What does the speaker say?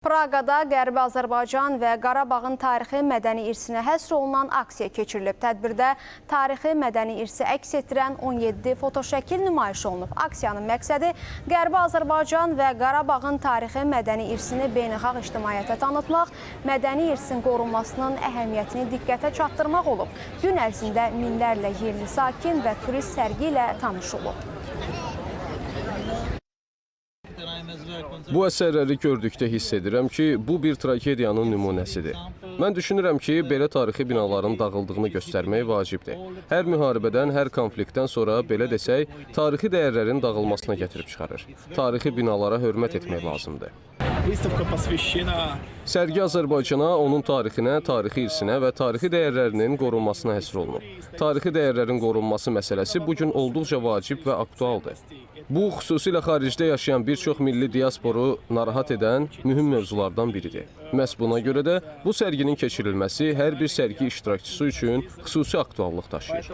Praqada Qərbi Azərbaycan və Qarabağın tarixi mədəni irsinə həsr olunan aksiya keçirilib. Tədbirdə tarixi mədəni irsi əks etdirən 17 fotoşəkil nümayiş olunub. Aksiyanın məqsədi Qərbi Azərbaycan və Qarabağın tarixi mədəni irsini beynəlxalq ictimaiyyətə tanıtmaq, mədəni irsin qorunmasının əhəmiyyətini diqqətə çatdırmaq olub. Gün ərzində minlərlə yerli sakin və turist sərgi ilə tanış olub. Bu əsərləri gördükdə hiss edirəm ki, bu bir tragediyanın nümunəsidir. Mən düşünürəm ki, belə tarixi binaların dağıldığını göstərmək vacibdir. Hər müharibədən, hər konfliktdən sonra, belə desək, tarixi dəyərlərin dağılmasına gətirib çıxarır. Tarixi binalara hörmət etmək lazımdır. Sərgi Azərbaycana, onun tarixinə, tarixi irsinə və tarixi dəyərlərinin qorunmasına həsr olunub. Tarixi dəyərlərin qorunması məsələsi bugün olduqca vacib və aktualdır. Bu, xüsusilə xaricdə yaşayan bir çox milli diasporu narahat edən mühüm mövzulardan biridir. Məhz buna görə də bu sərginin keçirilməsi hər bir sərgi iştirakçısı üçün xüsusi aktuallıq daşıyır.